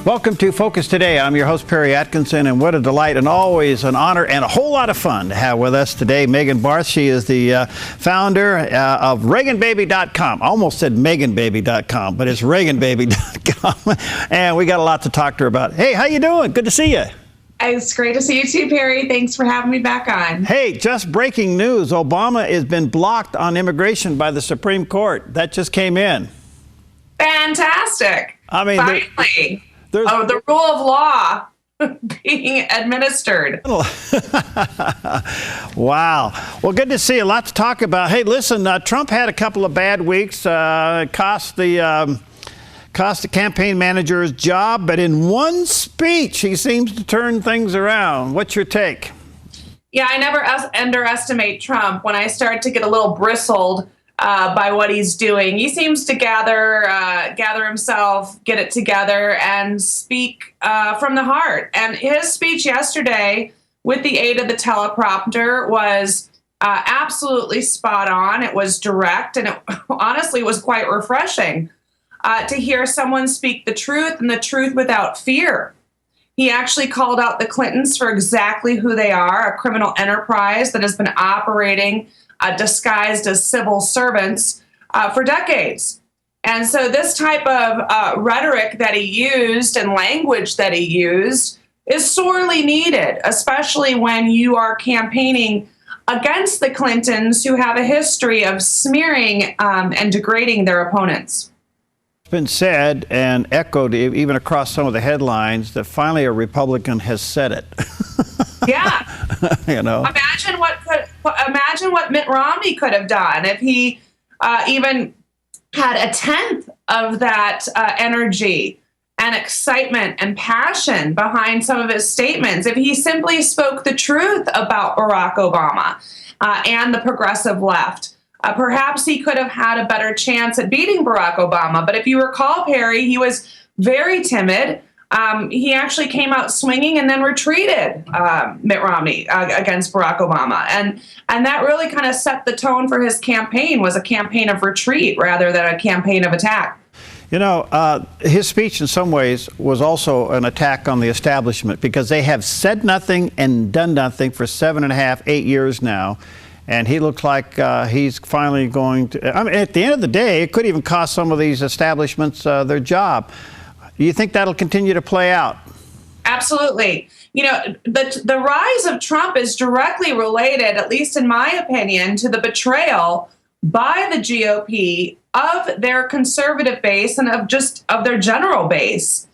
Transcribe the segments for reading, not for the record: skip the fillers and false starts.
Welcome to Focus Today. I'm your host, Perry Atkinson, and what a delight and always an honor and a whole lot of fun to have with us today Megan Barth. She is the founder of ReaganBaby.com. I almost said MeganBaby.com, but it's ReaganBaby.com. And we got a lot to talk to her about. Hey, how you doing? Good to see you. It's great to see you too, Perry. Thanks for having me back on. Hey, just breaking news. Obama has been blocked on immigration by the Supreme Court. That just came in. Fantastic. I mean, finally. The rule of law being administered. Wow. Well, good to see you. A lot to talk about. Hey, listen, Trump had a couple of bad weeks. Cost the campaign manager his job, but in one speech, he seems to turn things around. What's your take? Yeah, I never underestimate Trump. When I start to get a little bristled by what he's doing, he seems to gather himself, get it together, and speak from the heart. And his speech yesterday, with the aid of the teleprompter, was absolutely spot on. It was direct, and it honestly was quite refreshing to hear someone speak the truth, and the truth without fear. He actually called out the Clintons for exactly who they are, a criminal enterprise that has been operating disguised as civil servants for decades. And so this type of rhetoric that he used and language that he used is sorely needed, especially when you are campaigning against the Clintons, who have a history of smearing and degrading their opponents. It's been said and echoed even across some of the headlines that finally a Republican has said it. Yeah. You know, imagine what Mitt Romney could have done if he even had a tenth of that energy and excitement and passion behind some of his statements. If he simply spoke the truth about Barack Obama and the progressive left, perhaps he could have had a better chance at beating Barack Obama. But if you recall, Perry, he was very timid. He actually came out swinging and then retreated, Mitt Romney, against Barack Obama. And that really kind of set the tone for his campaign, was a campaign of retreat rather than a campaign of attack. You know, his speech in some ways was also an attack on the establishment, because they have said nothing and done nothing for 7.5, 8 years now. And he looks like he's finally going to, I mean, at the end of the day, it could even cost some of these establishments their job. Do you think that'll continue to play out? Absolutely. You know, the rise of Trump is directly related, at least in my opinion, to the betrayal by the GOP of their conservative base and of their general base.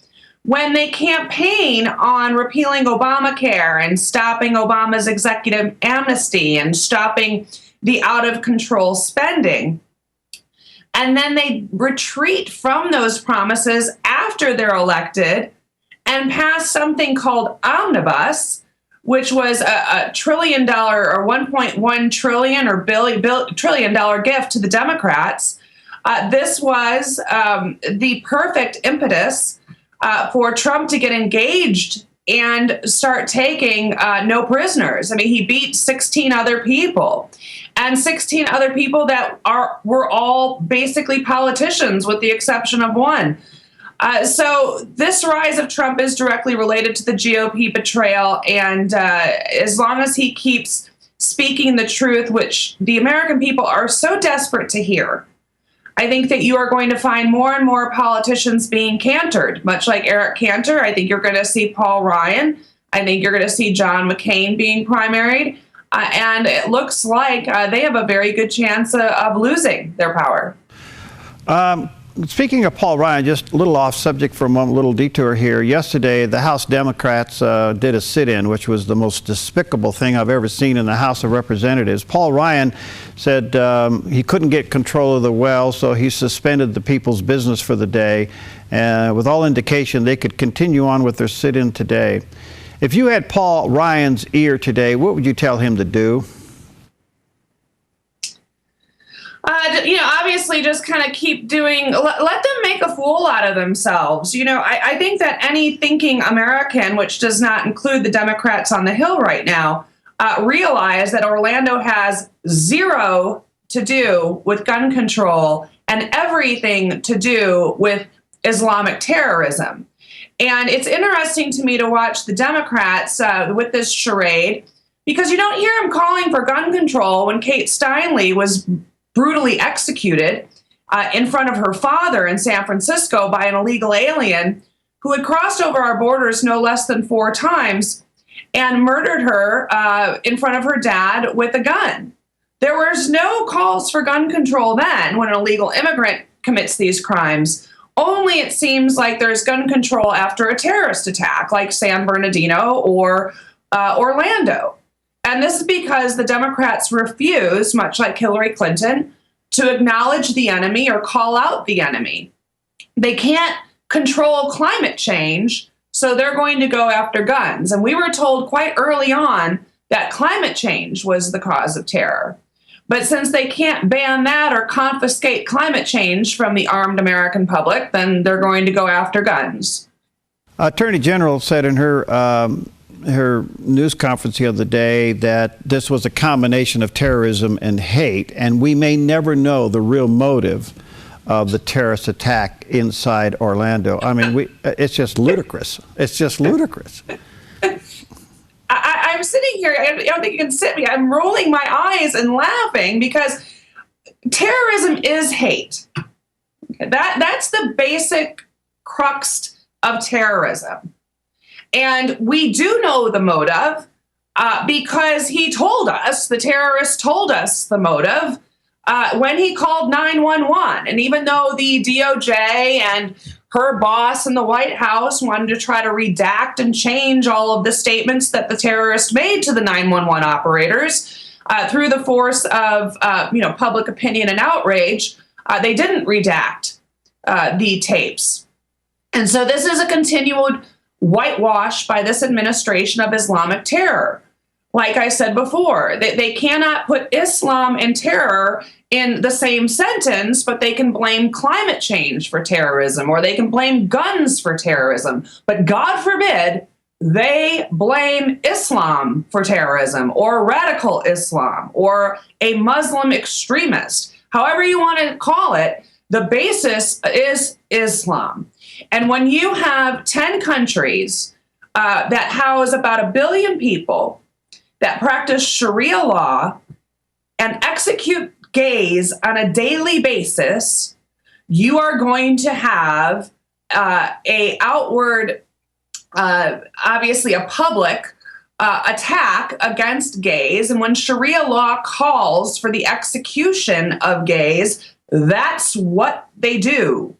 When they campaign on repealing Obamacare and stopping Obama's executive amnesty and stopping the out-of-control spending, and then they retreat from those promises after they're elected and pass something called Omnibus, which was a $1 trillion or 1.1 trillion or trillion dollar gift to the Democrats. This was the perfect impetus for Trump to get engaged and start taking no prisoners. I mean, he beat 16 other people, and 16 other people that were all basically politicians with the exception of one. So this rise of Trump is directly related to the GOP betrayal, and as long as he keeps speaking the truth, which the American people are so desperate to hear, I think that you are going to find more and more politicians being cantered, much like Eric Cantor. I think you're going to see Paul Ryan. I think you're going to see John McCain being primaried. And it looks like they have a very good chance of losing their power. Speaking of Paul Ryan, just a little off subject for a moment, little detour here. Yesterday, the House Democrats did a sit-in, which was the most despicable thing I've ever seen in the House of Representatives. Paul Ryan said he couldn't get control of the well, so he suspended the people's business for the day. With all indication, they could continue on with their sit-in today. If you had Paul Ryan's ear today, what would you tell him to do? Obviously just kind of keep doing, let them make a fool out of themselves. I think that any thinking American, which does not include the Democrats on the Hill right now, realize that Orlando has zero to do with gun control and everything to do with Islamic terrorism. And it's interesting to me to watch the Democrats with this charade, because you don't hear them calling for gun control when Kate Steinle was brutally executed in front of her father in San Francisco by an illegal alien who had crossed over our borders no less than 4 times and murdered her in front of her dad with a gun. There was no calls for gun control then when an illegal immigrant commits these crimes. Only it seems like there's gun control after a terrorist attack like San Bernardino or Orlando. And this is because the Democrats refuse, much like Hillary Clinton, to acknowledge the enemy or call out the enemy. They can't control climate change, so they're going to go after guns. And we were told quite early on that climate change was the cause of terror. But since they can't ban that or confiscate climate change from the armed American public, then they're going to go after guns. Attorney General said in her news conference the other day that this was a combination of terrorism and hate, and we may never know the real motive of the terrorist attack inside Orlando. I mean, it's just ludicrous. It's just ludicrous. I'm sitting here, I don't think you can sit me, I'm rolling my eyes and laughing because terrorism is hate. That's the basic crux of terrorism. And we do know the motive because he told us, the terrorist told us the motive when he called 911. And even though the DOJ and her boss in the White House wanted to try to redact and change all of the statements that the terrorist made to the 911 operators through the force of public opinion and outrage, they didn't redact the tapes. And so this is a continued whitewash by this administration of Islamic terror. Like I said before, they cannot put Islam and terror in the same sentence, but they can blame climate change for terrorism, or they can blame guns for terrorism. But God forbid they blame Islam for terrorism, or radical Islam, or a Muslim extremist. However you want to call it, the basis is Islam. And when you have 10 countries that house about 1 billion people that practice Sharia law and execute gays on a daily basis, you are going to have a outward, obviously a public attack against gays. And when Sharia law calls for the execution of gays, that's what they do.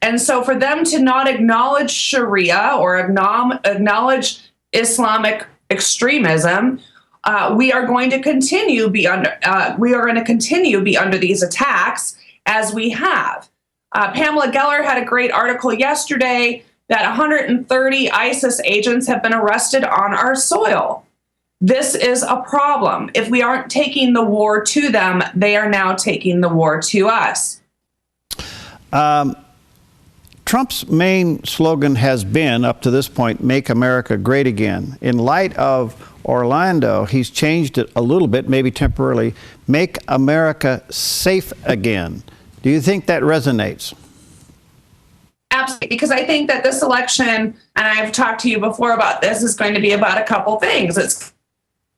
And so for them to not acknowledge Sharia or acknowledge Islamic extremism, we are going to continue be under these attacks as we have. Pamela Geller had a great article yesterday that 130 ISIS agents have been arrested on our soil. This is a problem. If we aren't taking the war to them, they are now taking the war to us. Trump's main slogan has been, up to this point, "Make America Great Again." In light of Orlando, he's changed it a little bit, maybe temporarily. "Make America Safe Again." Do you think that resonates? Absolutely, because I think that this election, and I've talked to you before about this, is going to be about a couple things. It's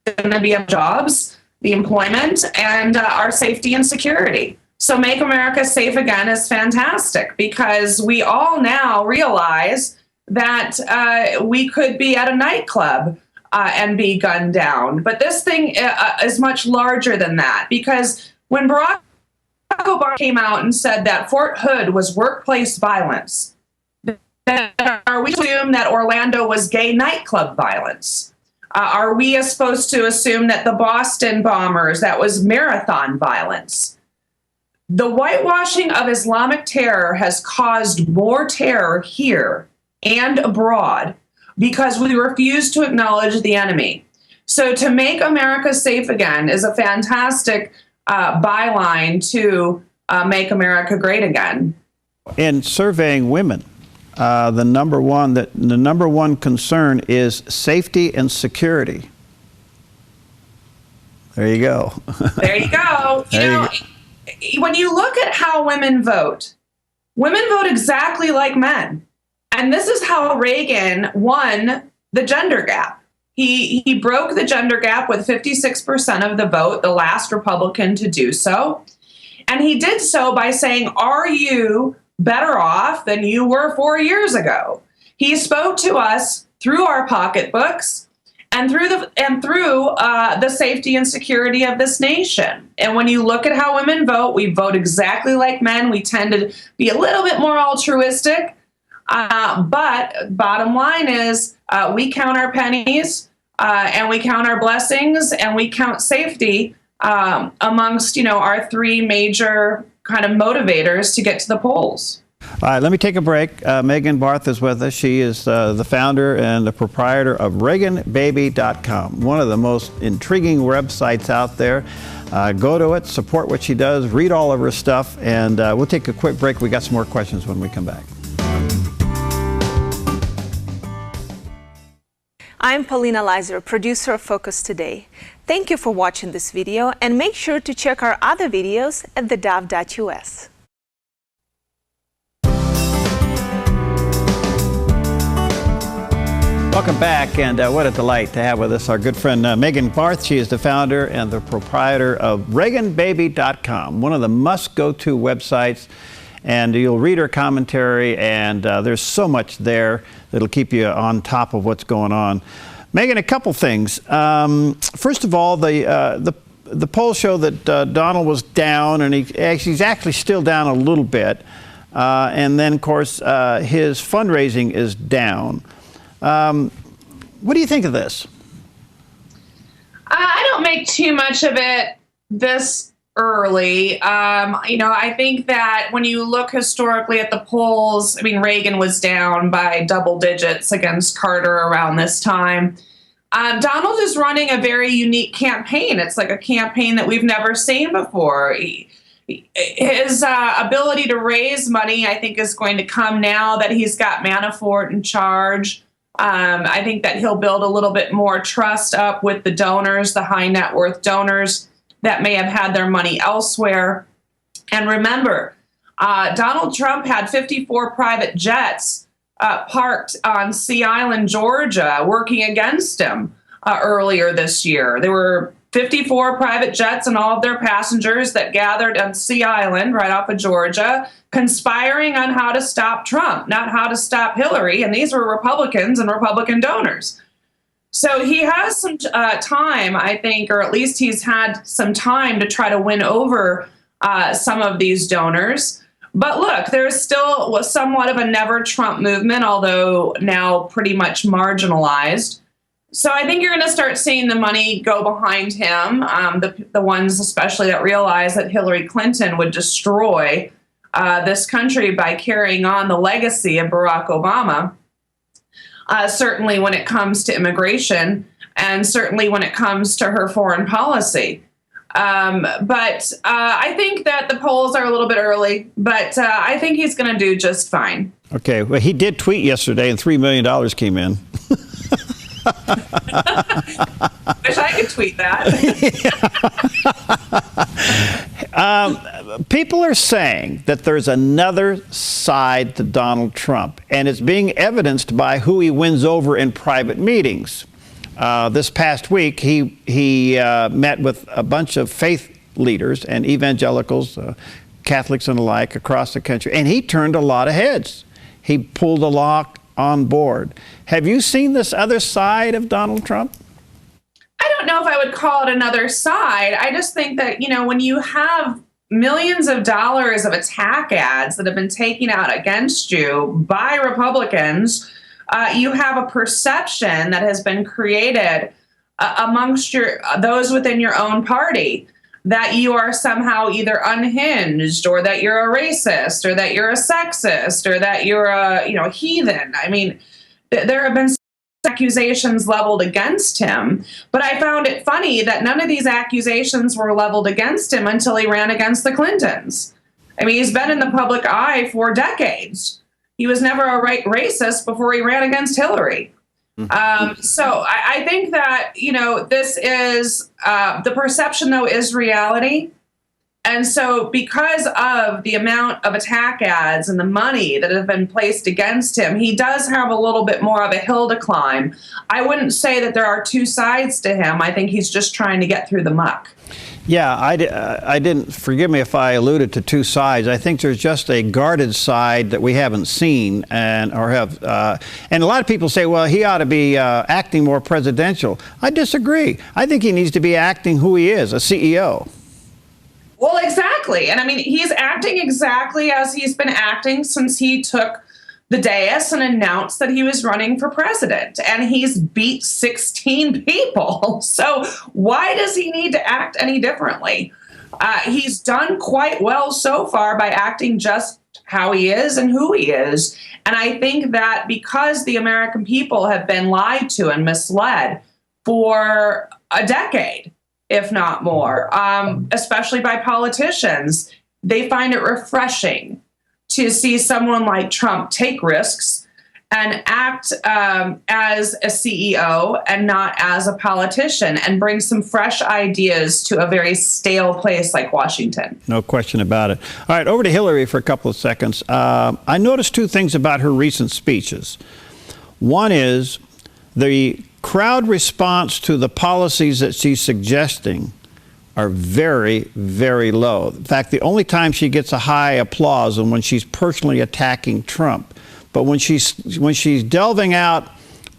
going to be about jobs, the employment, and our safety and security. So Make America Safe Again is fantastic because we all now realize that we could be at a nightclub and be gunned down. But this thing is much larger than that, because when Barack Obama came out and said that Fort Hood was workplace violence, then are we to assume that Orlando was gay nightclub violence? Are we supposed to assume that the Boston bombers, that was marathon violence? The whitewashing of Islamic terror has caused more terror here and abroad because we refuse to acknowledge the enemy. So to Make America Safe Again is a fantastic byline to Make America Great Again. In surveying women, the number one concern is safety and security. There you go. There you go. When you look at how women vote exactly like men. And this is how Reagan won the gender gap. He broke the gender gap with 56% of the vote, the last Republican to do so. And he did so by saying, are you better off than you were 4 years ago? He spoke to us through our pocketbooks and through the safety and security of this nation. And when you look at how women vote, we vote exactly like men. We tend to be a little bit more altruistic. But bottom line is we count our pennies and we count our blessings and we count safety amongst, our three major kind of motivators to get to the polls. All right, let me take a break. Megan Barth is with us. She is the founder and the proprietor of ReaganBaby.com, one of the most intriguing websites out there. Go to it, support what she does, read all of her stuff, and we'll take a quick break. We got some more questions when we come back. I'm Paulina Leiser, producer of Focus Today. Thank you for watching this video, and make sure to check our other videos at theDove.us. Welcome back, and what a delight to have with us our good friend Megan Barth. She is the founder and the proprietor of ReaganBaby.com, one of the must-go-to websites. And you'll read her commentary, and there's so much there that'll keep you on top of what's going on. Megan, a couple things. First of all, the polls show that Donald was down, and he's actually still down a little bit. And then, of course, his fundraising is down. What do you think of this? I don't make too much of it this early. I think that when you look historically at the polls, Reagan was down by double digits against Carter around this time. Donald is running a very unique campaign. It's like a campaign that we've never seen before. His ability to raise money, I think, is going to come now that he's got Manafort in charge. I think that he'll build a little bit more trust up with the donors, the high net worth donors that may have had their money elsewhere. And remember, Donald Trump had 54 private jets parked on Sea Island, Georgia, working against him earlier this year. There were 54 private jets and all of their passengers that gathered on Sea Island right off of Georgia, conspiring on how to stop Trump, not how to stop Hillary. And these were Republicans and Republican donors. So he has some time, I think, or at least he's had some time to try to win over some of these donors. But look, there's still somewhat of a never Trump movement, although now pretty much marginalized. So I think you're going to start seeing the money go behind him, the ones especially that realize that Hillary Clinton would destroy this country by carrying on the legacy of Barack Obama. Certainly when it comes to immigration and certainly when it comes to her foreign policy. But I think that the polls are a little bit early, but I think he's going to do just fine. Okay. Well, he did tweet yesterday and $3 million came in. Wish I could tweet that. People are saying that there's another side to Donald Trump, and it's being evidenced by who he wins over in private meetings. This past week, he met with a bunch of faith leaders and evangelicals, Catholics and the like, across the country, and he turned a lot of heads. He pulled a lot on board. Have you seen this other side of Donald Trump? I don't know if I would call it another side. I just think that, when you have millions of dollars of attack ads that have been taken out against you by Republicans, you have a perception that has been created amongst those within your own party that you are somehow either unhinged or that you're a racist or that you're a sexist or that you're a heathen. There have been accusations leveled against him, but I found it funny that none of these accusations were leveled against him until he ran against the Clintons. He's been in the public eye for decades. He was never a racist before he ran against Hillary. So I think that, this is the perception, though, is reality. And so because of the amount of attack ads and the money that have been placed against him, he does have a little bit more of a hill to climb. I wouldn't say that there are two sides to him. I think he's just trying to get through the muck. Yeah, I didn't, forgive me if I alluded to two sides. I think there's just a guarded side that we haven't seen and a lot of people say, well, he ought to be acting more presidential. I disagree. I think he needs to be acting who he is, a CEO. Well, exactly. And I mean, he's acting exactly as he's been acting since he took the dais and announced that he was running for president, and he's beat 16 people. So why does he need to act any differently? He's done quite well so far by acting just how he is and who he is. And I think that because the American people have been lied to and misled for a decade, if not more, especially by politicians, they find it refreshing to see someone like Trump take risks and act as a CEO and not as a politician, and bring some fresh ideas to a very stale place like Washington. No question about it. All right, over to Hillary for a couple of seconds. I noticed two things about her recent speeches. One is the crowd response to the policies that she's suggesting are very, very low. In fact, the only time she gets a high applause is when she's personally attacking Trump. But when she's delving out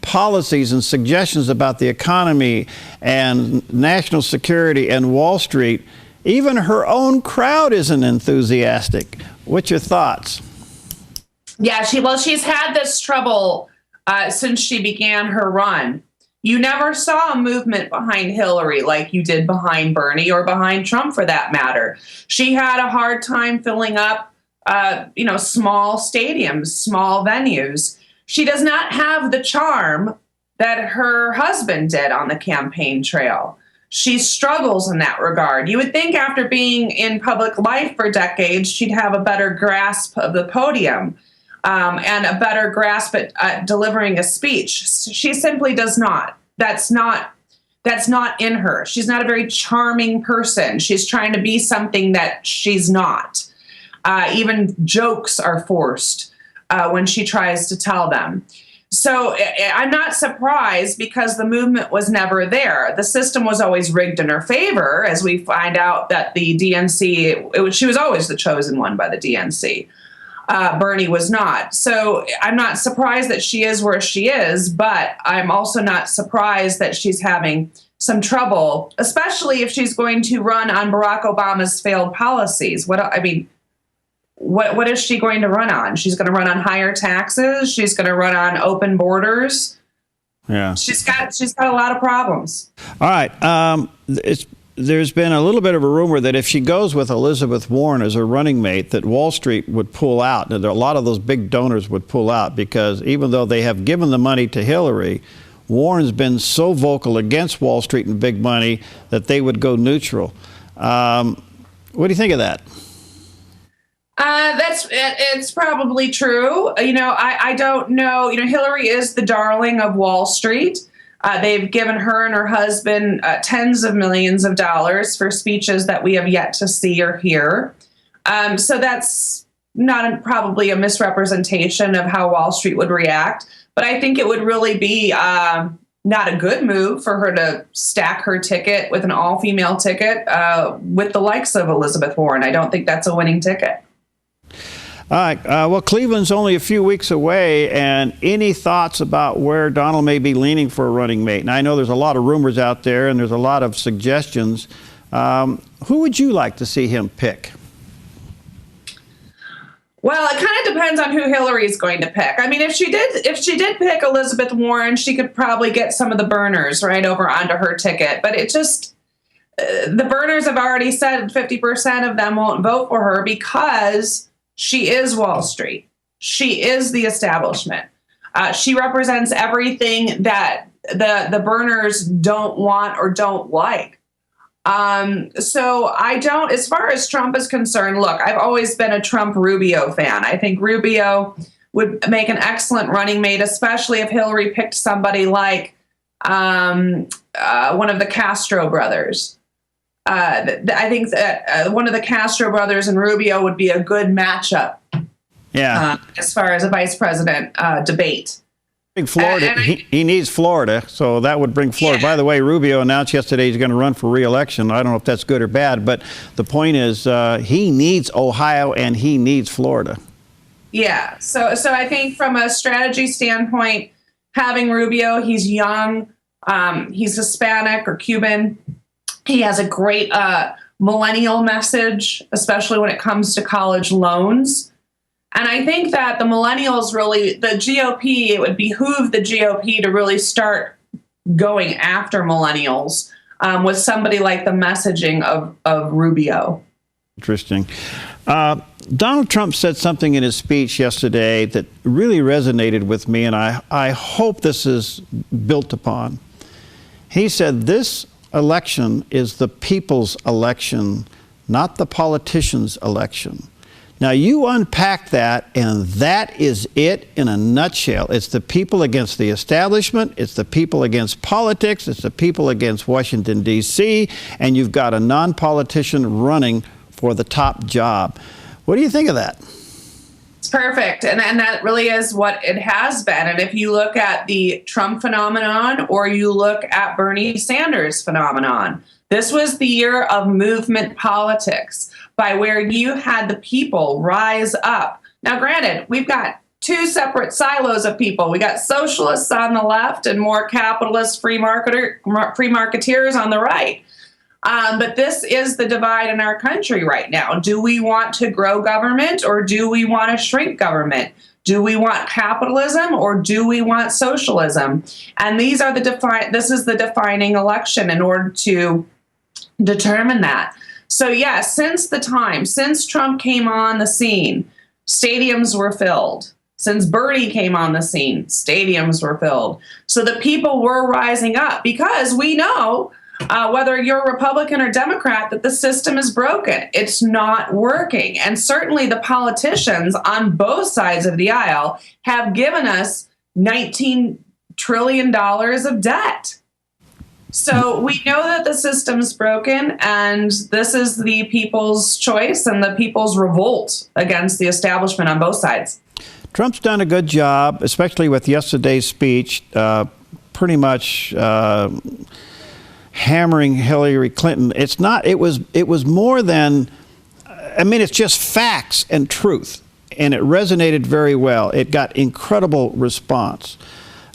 policies and suggestions about the economy and national security and Wall Street, even her own crowd isn't enthusiastic. What's your thoughts? Yeah, she's had this trouble since she began her run. You never saw a movement behind Hillary like you did behind Bernie or behind Trump, for that matter. She had a hard time filling up, small stadiums, small venues. She does not have the charm that her husband did on the campaign trail. She struggles in that regard. You would think after being in public life for decades, she'd have a better grasp of the podium. And a better grasp at delivering a speech. She simply does not. That's not in her. She's not a very charming person. She's trying to be something that she's not. Even jokes are forced when she tries to tell them. So I'm not surprised, because the movement was never there. The system was always rigged in her favor, as we find out that the DNC, she was always the chosen one by the DNC. Bernie was not. So I'm not surprised that she is where she is, but I'm also not surprised that she's having some trouble, especially if she's going to run on Barack Obama's failed policies. What is she going to run on? She's going to run on higher taxes. She's going to run on open borders. Yeah. She's got a lot of problems. All right. There's been a little bit of a rumor that if she goes with Elizabeth Warren as her running mate, that Wall Street would pull out. And a lot of those big donors would pull out, because even though they have given the money to Hillary, Warren's been so vocal against Wall Street and big money that they would go neutral. What do you think of that? It's probably true. I don't know. Hillary is the darling of Wall Street. They've given her and her husband tens of millions of dollars for speeches that we have yet to see or hear. So that's probably a misrepresentation of how Wall Street would react. But I think it would really be not a good move for her to stack her ticket with an all-female ticket with the likes of Elizabeth Warren. I don't think that's a winning ticket. All right. Well, Cleveland's only a few weeks away, and any thoughts about where Donald may be leaning for a running mate? And I know there's a lot of rumors out there, and there's a lot of suggestions. Who would you like to see him pick? Well, it kind of depends on who Hillary's going to pick. I mean, if she did pick Elizabeth Warren, she could probably get some of the burners right over onto her ticket. But it just, the burners have already said 50% of them won't vote for her, because she is Wall Street. She is the establishment. She represents everything that the burners don't want or don't like. So I don't, as far as Trump is concerned, look, I've always been a Trump-Rubio fan. I think Rubio would make an excellent running mate, especially if Hillary picked somebody like one of the Castro brothers. I think that one of the Castro brothers and Rubio would be a good matchup. Yeah. As far as a vice president debate. Florida, he needs Florida, so that would bring Florida. Yeah. By the way, Rubio announced yesterday he's going to run for re-election. I don't know if that's good or bad, but the point is he needs Ohio and he needs Florida. Yeah, so I think from a strategy standpoint, having Rubio, he's young, he's Hispanic or Cuban. He has a great millennial message, especially when it comes to college loans. And I think that the millennials really, the GOP, it would behoove the GOP to really start going after millennials with somebody like the messaging of Rubio. Interesting. Donald Trump said something in his speech yesterday that really resonated with me, and I hope this is built upon. He said, this election is the people's election, not the politicians' election. Now, you unpack that, and that is it in a nutshell. It's the people against the establishment. It's the people against politics. It's the people against Washington, D.C., and you've got a non-politician running for the top job. What do you think of that? It's perfect. And that really is what it has been. And if you look at the Trump phenomenon or you look at Bernie Sanders phenomenon, this was the year of movement politics, by where you had the people rise up. Now, granted, we've got two separate silos of people. We got socialists on the left and more capitalist free marketeers on the right. But this is the divide in our country right now. Do we want to grow government or do we want to shrink government? Do we want capitalism or do we want socialism? And these are this is the defining election in order to determine that. So yes, since Trump came on the scene, stadiums were filled. Since Bernie came on the scene, stadiums were filled. So the people were rising up because we know, whether you're Republican or Democrat, that the system is broken. It's not working. And certainly the politicians on both sides of the aisle have given us $19 trillion of debt. So we know that the system's broken, and this is the people's choice and the people's revolt against the establishment on both sides. Trump's done a good job, especially with yesterday's speech, pretty much hammering Hillary Clinton. It was more than, I mean, it's just facts and truth, and it resonated very well. It got incredible response.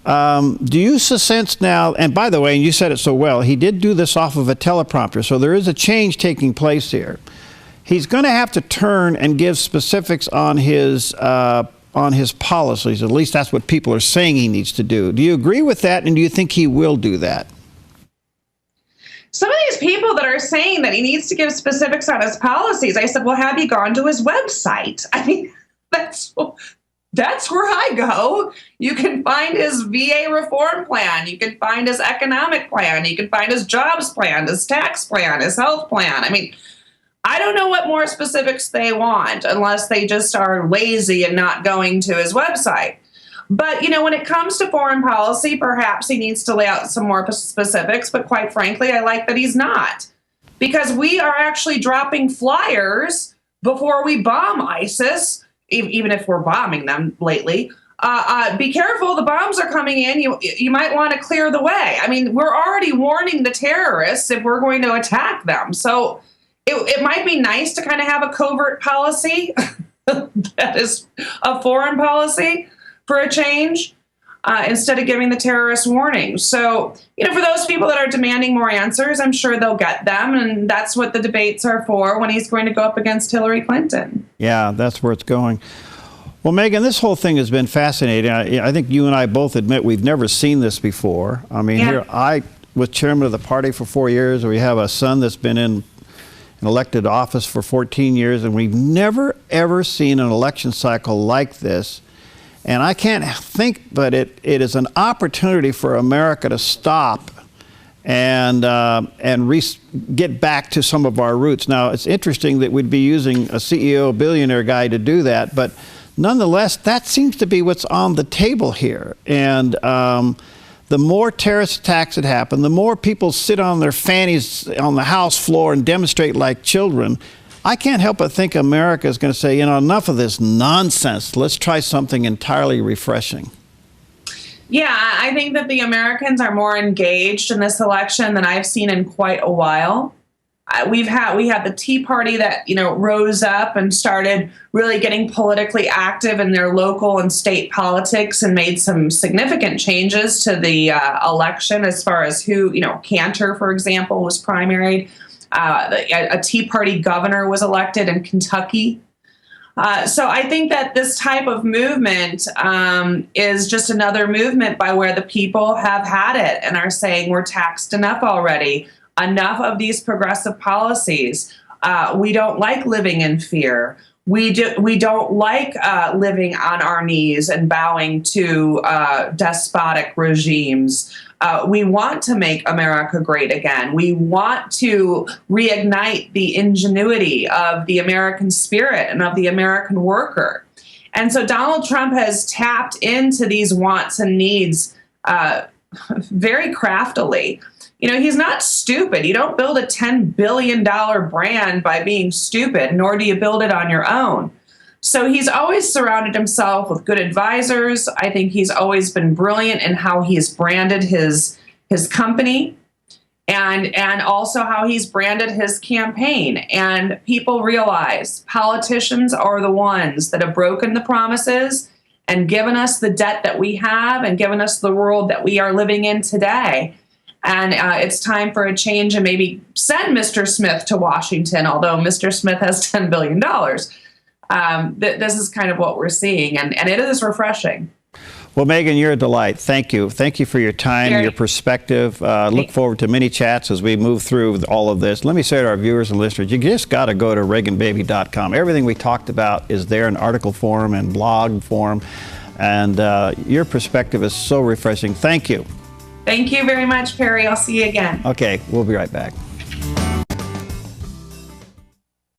Do you sense now, and by the way, and you said it so well, he did do this off of a teleprompter, so there is a change taking place here. He's going to have to turn and give specifics on his policies. At least that's what people are saying he needs to do. Do you agree with that, and do you think he will do that? Some of these people that are saying that he needs to give specifics on his policies, I said, well, have you gone to his website? I mean, that's where I go. You can find his VA reform plan. You can find his economic plan. You can find his jobs plan, his tax plan, his health plan. I mean, I don't know what more specifics they want unless they just are lazy and not going to his website. But, you know, when it comes to foreign policy, perhaps he needs to lay out some more specifics. But quite frankly, I like that he's not, because we are actually dropping flyers before we bomb ISIS, even if we're bombing them lately. Be careful, the bombs are coming in. You might want to clear the way. I mean, we're already warning the terrorists if we're going to attack them. So it might be nice to kind of have a covert policy that is a foreign policy for a change, instead of giving the terrorists warnings. So, you know, for those people that are demanding more answers, I'm sure they'll get them. And that's what the debates are for when he's going to go up against Hillary Clinton. Yeah, that's where it's going. Well, Megan, this whole thing has been fascinating. I think you and I both admit we've never seen this before. I mean, here I was chairman of the party for 4 years. We have a son that's been in an elected office for 14 years, and we've never, ever seen an election cycle like this. And I can't think, but it is an opportunity for America to stop and get back to some of our roots. Now, it's interesting that we'd be using a CEO, billionaire guy to do that, but nonetheless, that seems to be what's on the table here. And the the more terrorist attacks that happen, the more people sit on their fannies on the House floor and demonstrate like children. I can't help but think America is going to say, you know, enough of this nonsense. Let's try something entirely refreshing. Yeah, I think that the Americans are more engaged in this election than I've seen in quite a while. We had the Tea Party that, you know, rose up and started really getting politically active in their local and state politics and made some significant changes to the election as far as who, you know, Cantor, for example, was primaried. A Tea Party governor was elected in Kentucky. So I think that this type of movement is just another movement by where the people have had it and are saying we're taxed enough already. Enough of these progressive policies. We don't like living in fear. We don't like living on our knees and bowing to despotic regimes. We want to make America great again. We want to reignite the ingenuity of the American spirit and of the American worker. And so Donald Trump has tapped into these wants and needs very craftily. You know, he's not stupid. You don't build a $10 billion brand by being stupid, nor do you build it on your own. So he's always surrounded himself with good advisors. I think he's always been brilliant in how he's branded his company and also how he's branded his campaign. And people realize politicians are the ones that have broken the promises and given us the debt that we have and given us the world that we are living in today. And it's time for a change and maybe send Mr. Smith to Washington, although Mr. Smith has $10 billion. This is kind of what we're seeing, and it is refreshing. Well, Megan, you're a delight. Thank you. Thank you for your time, your perspective. Look forward to many chats as we move through all of this. Let me say to our viewers and listeners, you just got to go to ReaganBaby.com. Everything we talked about is there in article form and blog form, and your perspective is so refreshing. Thank you. Thank you very much, Perry. I'll see you again. Okay, we'll be right back.